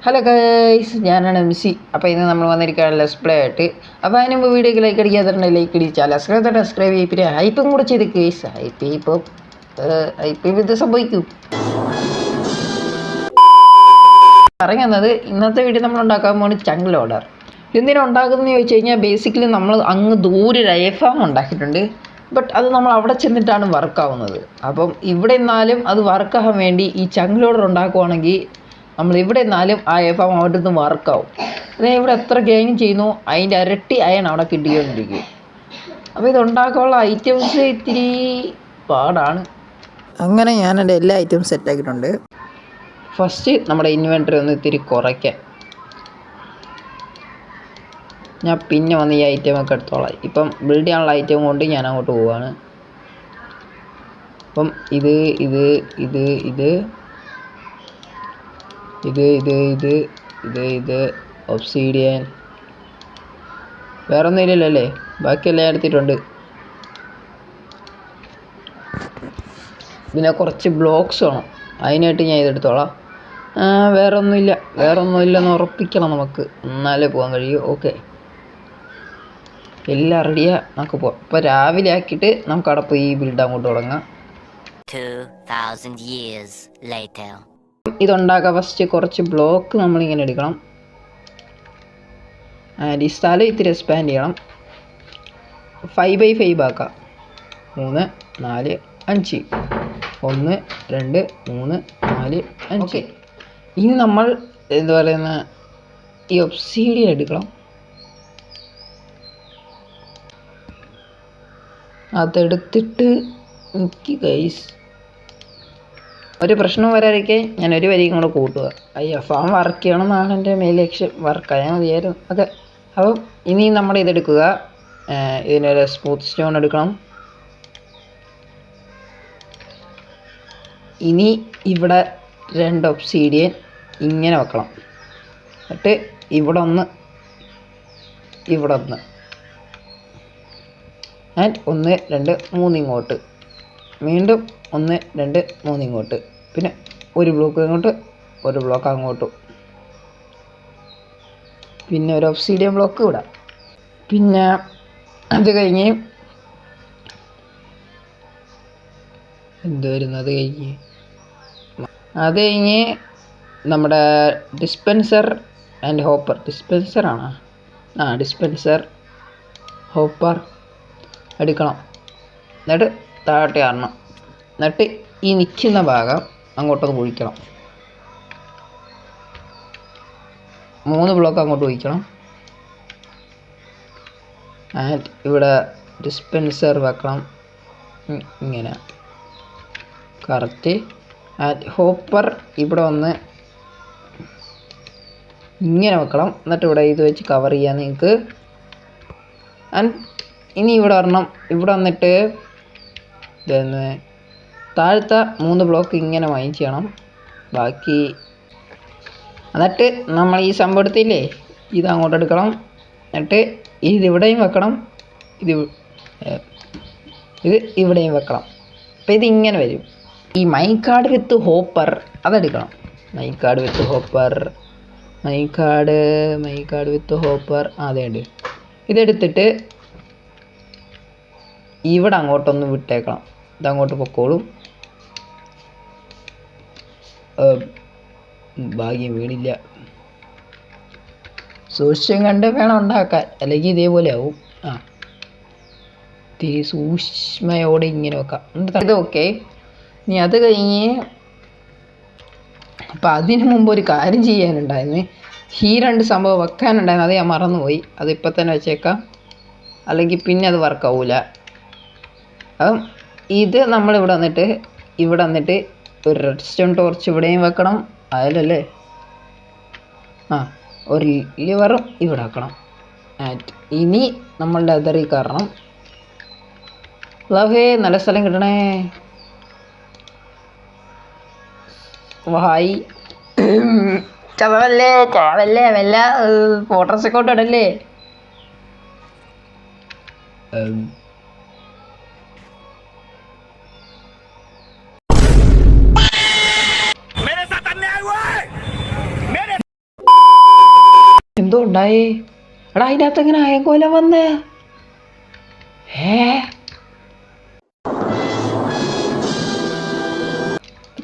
Hello guys, ഞാനാണ് MC. അപ്പോൾ ഇന്ന് നമ്മൾ വന്നിരിക്കുകയാണ് ലെറ്റ്സ് പ്ലേ ആയിട്ട്. അപ്പോൾ അതിന് മുമ്പ് വീഡിയോക്ക് ലൈക്ക് അടിക്കാതെ ലൈക്ക് അടിച്ചാൽ സബ്സ്ക്രൈബ് ചെയ്യും. പിന്നെ ഹൈപ്പും കൂടെ ചെയ്ത് ഗൈസ്. ഹൈപ്പ് ഇത് സംഭവിക്കും. പറയുന്നത് ഇന്നത്തെ വീഡിയോ നമ്മൾ ഉണ്ടാക്കാൻ പോകുന്നത് ചങ്ക് ലോഡർ. എന്തിനാണ് ഉണ്ടാക്കുന്നതെന്ന് ചോദിച്ചു കഴിഞ്ഞാൽ ബേസിക്കലി നമ്മൾ അങ്ങ് ദൂരെ ഒരു എയർഫാം ഉണ്ടാക്കിയിട്ടുണ്ട്. ബട്ട് അത് നമ്മൾ അവിടെ ചെന്നിട്ടാണ് വർക്കാവുന്നത്. അപ്പം ഇവിടെ നിന്നാലും അത് വർക്കാകാൻ വേണ്ടി ഈ ചങ്ക് ലോഡർ ഉണ്ടാക്കുവാണെങ്കിൽ നമ്മൾ ഇവിടെ നിന്നാലും ആ എയർഫാം അവിടെ നിന്ന് വർക്കാവും. അതായത് ഇവിടെ എത്ര ഗെയിൻ ചെയ്യുന്നു അതിൻ്റെ ഇരട്ടി അയൺ അവിടെ കിട്ടിക്കൊണ്ടിരിക്കും. അപ്പോൾ ഇത് ഉണ്ടാക്കാനുള്ള ഐറ്റംസ് ഇത്തിരി പാടാണ്. അങ്ങനെ ഞാൻ എൻ്റെ എല്ലാ ഐറ്റംസും സെറ്റാക്കിയിട്ടുണ്ട്. ഫസ്റ്റ് നമ്മുടെ ഇൻവെൻറ്ററി ഒന്ന് ഇത്തിരി കുറയ്ക്കാൻ. ഞാൻ പിന്നെ വന്ന് ഈ ഐറ്റമൊക്കെ എടുത്തോളാം. ഇപ്പം ബിൽഡ് ചെയ്യാനുള്ള ഐറ്റം കൊണ്ട് ഞാൻ അങ്ങോട്ട് പോവുകയാണ്. അപ്പം ഇത് ഇത് ഇത് ഇത് ഇത് ഇത് ഇത് ഇത് ഇത് ഒബ്സീഡിയൻ വേറെ ഒന്നും ഇല്ലല്ലേ, ബാക്കിയെല്ലാം എടുത്തിട്ടുണ്ട്. പിന്നെ കുറച്ച് ബ്ലോക്സ് വേണം, അതിനായിട്ട് ഞാൻ ഇതെടുത്തോളാം. വേറെ ഒന്നുമില്ലെന്ന് ഉറപ്പിക്കണം നമുക്ക്, എന്നാലേ പോകാൻ കഴിയൂ. ഓക്കെ, എല്ലാം റെഡിയാ, നമുക്ക് പോവാം. ഇപ്പോൾ രാവിലെ ആക്കിയിട്ട് നമുക്ക് അവിടെ പോയി ഈ ബിൽഡ് അങ്ങോട്ട് തുടങ്ങാം. 2000 years later. ഇതുണ്ടാക്കാൻ ഫസ്റ്റ് കുറച്ച് ബ്ലോക്ക് നമ്മളിങ്ങനെ എടുക്കണം. ആൻഡ് ഈ സ്ഥലം ഇത്തിരി എക്സ്പാൻഡ് ചെയ്യണം. 5x5 ആക്കാം. 3 4 5 1 2 3 4 5. ഇനി നമ്മൾ എന്താ പറയുന്ന ഈ ഒബ്സീഡിയൻ എടുക്കണം. അതെടുത്തിട്ട് എനിക്ക് ഗൈസ് ഒരു പ്രശ്നം വരാതിരിക്കാൻ ഞാൻ ഒരു വരിയും കൂടെ കൂട്ടുക. ഫാം വർക്ക് ചെയ്യണമെന്നാണ് എൻ്റെ മെയിൻ ലക്ഷ്യം. വർക്കായാൽ മതിയായിരുന്നു. ഓക്കെ, അപ്പം ഇനി നമ്മൾ ഇതെടുക്കുക. ഇതിനൊരു സ്മൂത്ത് സ്റ്റോൺ എടുക്കണം. ഇനി ഇവിടെ 2 ഒബ്സീഡിയൻ ഇങ്ങനെ വെക്കണം. എന്നിട്ട് ഇവിടെ ഒന്ന് ആൻഡ് 1 2 3 ഇങ്ങോട്ട്, വീണ്ടും 1 2 3 ഇങ്ങോട്ട്, പിന്നെ ഒരു ബ്ലോക്ക് ഇങ്ങോട്ട്, ഒരു ബ്ലോക്ക് അങ്ങോട്ടും, പിന്നെ ഒരു ഒബ്സീഡിയൻ ബ്ലോക്ക് ഇവിടെ. പിന്നെ അത് കഴിഞ്ഞ് അത് കഴിഞ്ഞ് നമ്മുടെ dispenser and hopper. Dispenser hopper എടുക്കണം. എന്നിട്ട് താഴോട്ട് കയറണം. എന്നിട്ട് ഈ നിൽക്കുന്ന ഭാഗം അങ്ങോട്ടൊന്ന് കുഴിക്കണം. 3 ബ്ലോക്ക് അങ്ങോട്ട് കുഴിക്കണം. ആൻഡ് ഇവിടെ ഡിസ്പെൻസർ വെക്കണം ഇങ്ങനെ കറക്റ്റ്. ആൻഡ് ഹോപ്പർ ഇവിടെ വന്ന് ഇങ്ങനെ വെക്കണം. എന്നിട്ട് ഇവിടെ ഇത് വെച്ച് കവർ ചെയ്യാൻ നിങ്ങൾക്ക്. ആൻഡ് ഇനി ഇവിടെ വരണം. ഇവിടെ വന്നിട്ട് ഇതെന്ന് താഴത്തെ 3 ബ്ലോക്ക് ഇങ്ങനെ മൈൻഡ് ചെയ്യണം. ബാക്കി എന്നിട്ട് നമ്മൾ ഈ സംഭവം എടുത്തില്ലേ, ഇത് അങ്ങോട്ട് എടുക്കണം. എന്നിട്ട് ഇതിവിടെയും വെക്കണം, ഇത് ഇവിടെയും വെക്കണം. അപ്പോൾ ഇതിങ്ങനെ വരും. ഈ മൈ കാർഡ് വിത്ത് ഹോപ്പർ അതെടുക്കണം. മൈ കാർഡ് വിത്ത് ഹോപ്പർ അതേണ്ട്. ഇതെടുത്തിട്ട് ഇവിടെ അങ്ങോട്ടൊന്ന് വിട്ടേക്കണം. ഇതങ്ങോട്ട് പൊക്കോളും. ഭാഗ്യം വീണില്ല. സൂക്ഷ്യം കണ്ട് വേണം ഉണ്ടാക്കാൻ, അല്ലെങ്കിൽ ഇതേപോലെ ആവും. ഇത്തിരി സൂക്ഷ്മയോടെ ഇങ്ങനെ വെക്കാം. ഇത് ഓക്കെ. ഇനി അത് കഴിഞ്ഞ് അപ്പം അതിന് മുമ്പ് ഒരു കാര്യം ചെയ്യാനുണ്ടായിരുന്നു. ഈ 2 സംഭവം വെക്കാനുണ്ടായിരുന്നു, അത് ഞാൻ മറന്നുപോയി. അതിപ്പോൾ തന്നെ വെച്ചേക്കാം, അല്ലെങ്കിൽ പിന്നെ അത് വർക്കാവൂല. അപ്പം ഇത് നമ്മളിവിടെ വന്നിട്ട് ഒരു റെഡ് സ്റ്റോൺ ടോർച്ച് ഇവിടെയും വെക്കണം. അതിലല്ലേ ഒരു ലിവറും ഇവിടെ വെക്കണം. ഇനി നമ്മളുടെ അതിൽ കയറണം. നല്ല സ്ഥലം കിട്ടണേ. വായി ചവല്ലേ വല്ല ഫോട്ടോസ് അക്കൗണ്ട് ഇടല്ലേ. എന്തോ ഉണ്ടായേ? എടാ അതിൻ്റെ അകത്ത് എങ്ങനെ അയങ്കോലം വന്നേ?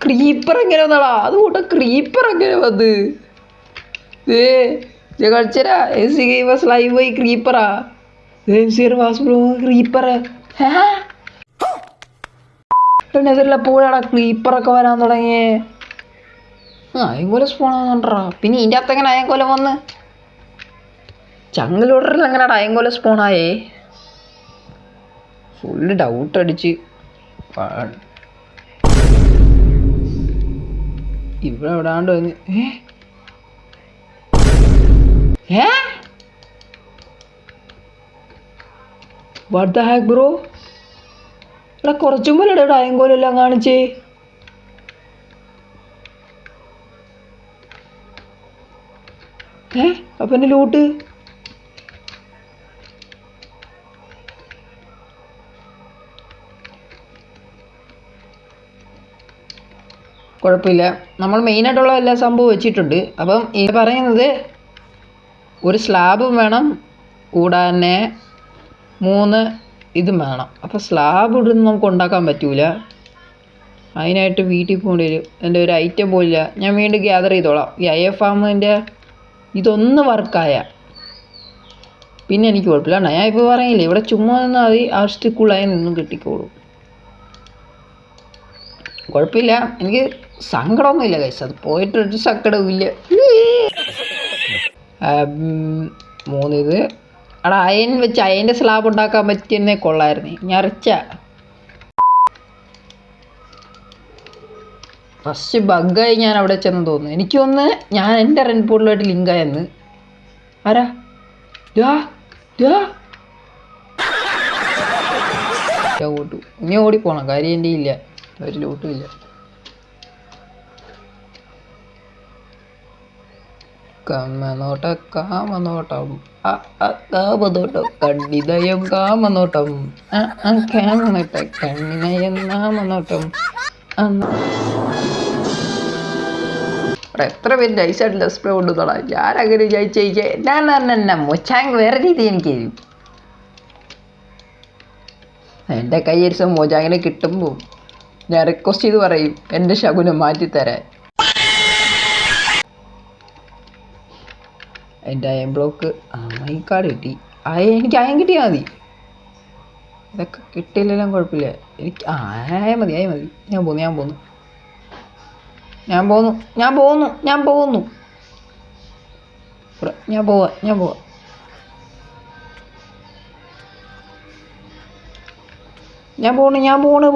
ക്രീപ്പർ എങ്ങനെ വന്നടാ? അതുകൂട്ട ക്രീപ്പർ എങ്ങനെ വന്ന്? കളിച്ചരാ ലൈവ് പോയി ക്രീപ്പറാ. ക്രീപ്പർ നെതറിലെപ്പോഴാടാ ക്രീപ്പറൊക്കെ വരാൻ തുടങ്ങിയേ? അയങ്കോലം സ്പോണാന്നുണ്ടാ. പിന്നെ ഇതിൻ്റെ അകത്ത് എങ്ങനെ അയങ്കോലം വന്ന്? ചങ്ങൽ ഓർഡറിൽ എങ്ങനെയാടാ അയങ്കോലം സ്പോണായേ? ഫുള്ള് ഡൗട്ട് അടിച്ച് ഇവിടെ എവിടാണ്ട് വന്ന്. What the hack bro? എടാ കുറച്ചും പോലെ ഇവിടെ അയങ്കോലം എല്ലാം കാണിച്ചേ. അപ്പം എൻ്റെ ലൂട്ട് കുഴപ്പമില്ല. നമ്മൾ മെയിനായിട്ടുള്ള എല്ലാ സംഭവം വെച്ചിട്ടുണ്ട്. അപ്പം ഈ പറയുന്നത് ഒരു സ്ലാബും വേണം, കൂടാതെ 3 ഇതും വേണം. അപ്പോൾ സ്ലാബ് ഇവിടുന്ന് നമുക്ക് ഉണ്ടാക്കാൻ പറ്റൂല. അതിനായിട്ട് വീട്ടിൽ പോകേണ്ടി വരും. എൻ്റെ ഒരു ഐറ്റം പോലില്ല. ഞാൻ വീണ്ടും ഗ്യാദർ ചെയ്തോളാം. ഈ IFAMൻ്റെ ഇതൊന്ന് വർക്കായ പിന്നെ എനിക്ക് കുഴപ്പമില്ല. ഞാൻ ഇപ്പോൾ പറയില്ലേ, ഇവിടെ ചുമ്മാ നിന്നാൽ മതി, ആവശ്യത്തിക്കുള്ളായി നിന്നും കിട്ടിക്കോളും. കുഴപ്പമില്ല, എനിക്ക് സങ്കടമൊന്നുമില്ല കൈസ്. അത് പോയിട്ടൊരു സങ്കടവും ഇല്ല. 3 ഇത് അവിടെ അയൻ വെച്ച് അയൻ്റെ സ്ലാബ് ഉണ്ടാക്കാൻ പറ്റിയെന്നേ കൊള്ളായിരുന്നു. ഞറിച്ച ഫസ്റ്റ് ബഗ്ഗായി ഞാൻ അവിടെ ചെന്ന് തോന്നുന്നു. എനിക്ക് തോന്നുന്നു ഞാൻ എൻ്റെ റെൻറ്റ് പോർട്ടലുമായിട്ട് ലിങ്കായെന്ന്. ആരാ ഓട്ടു ഇനി ഓടിപ്പോണം. കാര്യം എൻ്റെ ഇല്ല, ഒരു ലൂട്ടും ഇല്ല. കാമനോട്ടം കണ്ണിതയം കാമനോട്ടം കണ്ണിനയം നാമനോട്ടം. എത്ര പേര് നൈസായിട്ട് ഡിസ്പ്ലേ കൊണ്ടുവന്നോളാം. ഞാനങ്ങനെ വിചാരിച്ചേ ഞാൻ മൊച്ചാങ് വേറെ രീതി എനിക്ക് തരും. എൻ്റെ കയ്യരിച്ച മോജാങ്ങിനെ കിട്ടുമ്പോൾ ഞാൻ റിക്വസ്റ്റ് ചെയ്ത് പറയും എൻ്റെ ശകുനം മാറ്റിത്തരാൻ. എൻ്റെ അയൺ ബ്ലോക്ക് അയൺ കാർഡ് കിട്ടി. എനിക്ക് അയൺ കിട്ടിയാൽ മതി. ഇതൊക്കെ കിട്ടിയില്ലെല്ലാം കുഴപ്പമില്ല. എനിക്ക് ആയ മതി. ഞാൻ പോന്നു.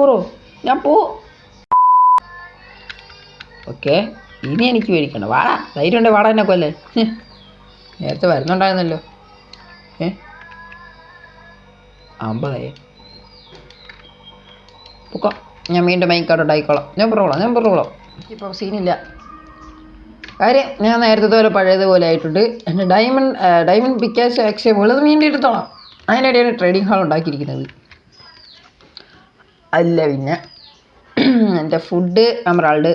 ബ്രോ. ഓക്കെ, ഇനി എനിക്ക് പേടിക്കണ്ട. വാടാ, ധൈര്യം ഉണ്ട്, വാടാ എന്നെ കൊല്ലേ. നേരത്തെ വരുന്നുണ്ടായിരുന്നല്ലോ. 50 പൊക്കോ. ഞാൻ വീണ്ടും മൈക്കാർഡ് ഉണ്ടായിക്കോളാം. ഞാൻ പുറകോളാം. ഇപ്പോൾ സീനില്ല. കാര്യം ഞാൻ നേരത്തെ പോലെ പഴയതുപോലെ ആയിട്ടുണ്ട്. എൻ്റെ ഡയമണ്ട് പിക്കാസ് അക്ഷയ ഉള്ളത് വീണ്ടും എടുത്തോളാം. അതിനിടെയാണ് ട്രേഡിംഗ് ഹാൾ ഉണ്ടാക്കിയിരിക്കുന്നത്. അല്ല പിന്നെ എൻ്റെ ഫുഡ് എമറാൾഡ്,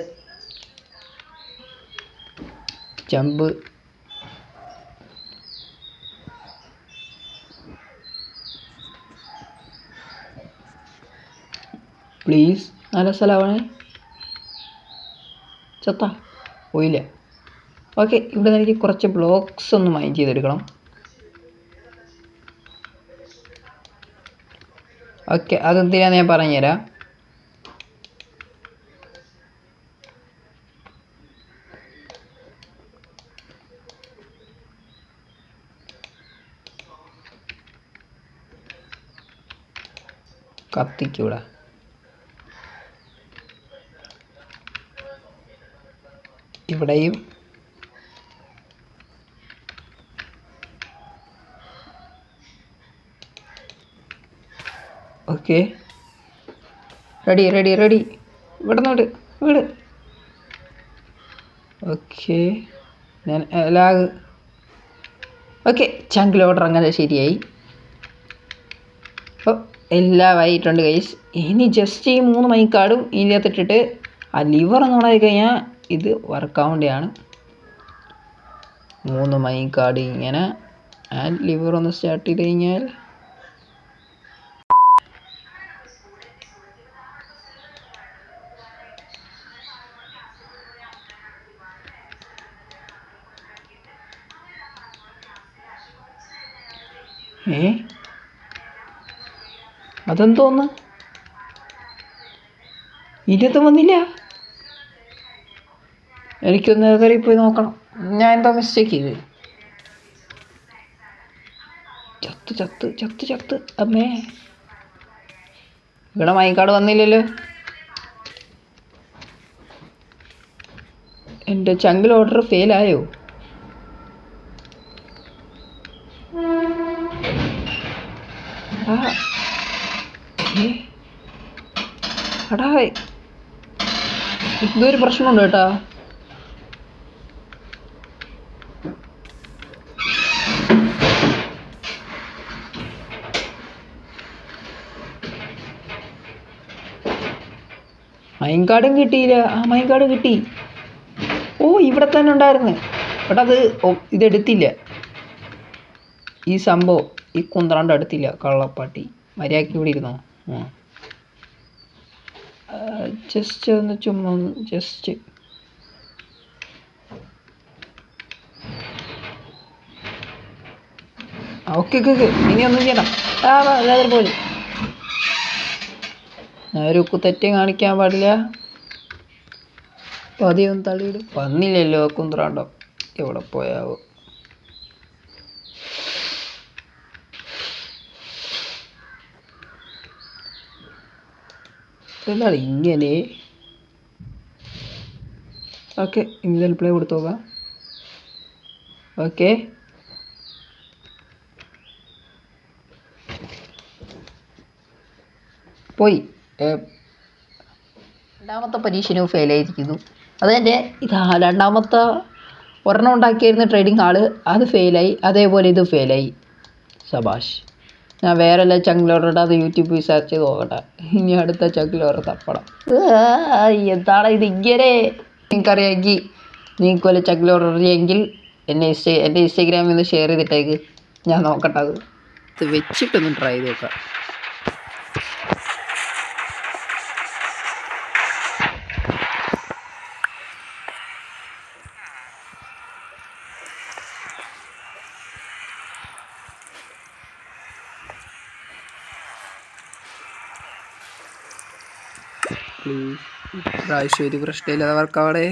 ചമ്പ്, പ്ലീസ് നല്ല സ്ഥലമാണ്. ചത്ത പോയില്ല. ഓക്കെ, ഇവിടെ നിന്ന് എനിക്ക് കുറച്ച് ബ്ലോക്സ് ഒന്ന് മൈൻഡ് ചെയ്തെടുക്കണം. ഓക്കെ, അതെന്തിനാന്ന് ഞാൻ പറഞ്ഞുതരാം. കത്തിക്കൂടാ. ഇവിടെയും ഓക്കെ, റെഡി. ഇവിടെ വീട്. ഓക്കെ, ഞാൻ ലാഗ്. ഓക്കെ, ചങ്ക് ലോഡർ അങ്ങനെ ശരിയായി. അപ്പോൾ എല്ലാം ആയിട്ടുണ്ട് ഗൈസ്. ഇനി ജസ്റ്റ് ഈ 3 മൈക്കാർഡും ഇതിനകത്തിട്ടിട്ട് ആ ലിവർ ഒന്ന് ഓണായി കഴിഞ്ഞാൽ ഇത് വർക്കാവേണ്ടതാണ്. 3 മൈ കാർഡ് ഇങ്ങനെ. ആൻഡ് ലിവർ ഒന്ന് സ്റ്റാർട്ട് ചെയ്ത് കഴിഞ്ഞാൽ അതെന്തോന്ന് ഇതിനകത്ത് വന്നില്ല. എനിക്കൊന്ന് കയറി പോയി നോക്കണം. ഞാൻ എന്തോ മിസ്റ്റേക്ക് ചെയ്ത്. ചത്ത് ചത്ത് ചത്ത് ചത്ത് അമ്മേ. ഇവിടെ മൈക്കാർഡ് വന്നില്ലല്ലോ. എൻ്റെ ചങ്കിൽ ഓർഡർ ഫെയിലായോ? എടാ ഇതൊരു പ്രശ്നമുണ്ട് കേട്ടാ. മൈൻകാർഡും കിട്ടിയില്ല. മൈൻകാർഡ് കിട്ടി. ഇവിടെ തന്നെ ഉണ്ടായിരുന്നു. ബട്ട് അത് ഇതെടുത്തില്ല. ഈ സംഭവം ഈ കുന്ത്രാണ്ട് എടുത്തില്ല. കള്ളപ്പാട്ടി മര്യാദയ്ക്ക് ഇവിടെ ഇരുന്നോ. ജസ്റ്റ് ഒന്ന് ചുമ്മാ ജസ്റ്റ് ഓക്കെ ഓക്കെ ഇനി ഒന്നും ചെയ്യണം. എല്ലാവരും പോലും ഒരു തെറ്റ് കാണിക്കാൻ പാടില്ല. പതിയൊന്നും തള്ളിയിടും. വന്നില്ലല്ലോ കുന്ത്രാണ്ടം. എവിടെ പോയാവോ. എന്താണ് ഇങ്ങനെ? ഓക്കെ ഇനി പ്ലേ കൊടുത്തു നോക്കാം. ഓക്കെ പോയി. രണ്ടാമത്തെ പരീക്ഷയും ഫെയിലായിരിക്കുന്നു. അതെൻ്റെ രണ്ടാമത്തെ ഒരെണ്ണം ഉണ്ടാക്കിയിരുന്ന ട്രേഡിംഗ് ഹാള് അത് ഫെയിലായി. അതേപോലെ ഇത് ഫെയിലായി. സബാഷ്. ഞാൻ വേറെ എല്ലാം ചങ്കിലോറിട്ട് അത് യൂട്യൂബിൽ സെർച്ച് ചെയ്ത് നോക്കട്ടെ. ഇനി അടുത്ത ചങ്കിലോറ് തപ്പണം. എന്താണ് ഇത് ഇങ്ങനെ? നിങ്ങൾക്കറിയാമെങ്കിൽ നിങ്ങൾക്ക് വല്ല ചങ്കിലോറിയെങ്കിൽ എൻ്റെ ഇൻസ്റ്റാഗ്രാമിൽ നിന്ന് ഷെയർ ചെയ്തിട്ടേക്ക്. ഞാൻ നോക്കട്ടെ. അത് വെച്ചിട്ടൊന്ന് ട്രൈ ചെയ്ത് നോക്കാം. പ്ലീസ് ഇപ്രാവശ്യം ഒരു പ്രശ്നമില്ലാതെ വർക്കാവടെ.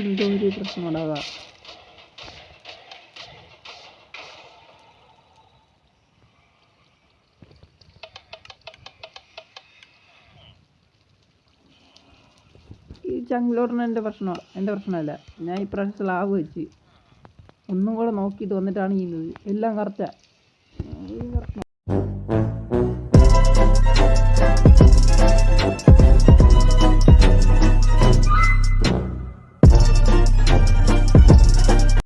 എന്തോ ഒരു പ്രശ്നം ഉണ്ടാകാം. ഈ ചങ്കിലോറിന് എൻ്റെ പ്രശ്നമല്ല. ഞാൻ ഇപ്രാവശ്യം സ്ലാബ് വെച്ച് ഒന്നും കൂടെ നോക്കിയിട്ട് വന്നിട്ടാണ് ചെയ്യുന്നത്. എല്ലാം കറക്റ്റാണ്.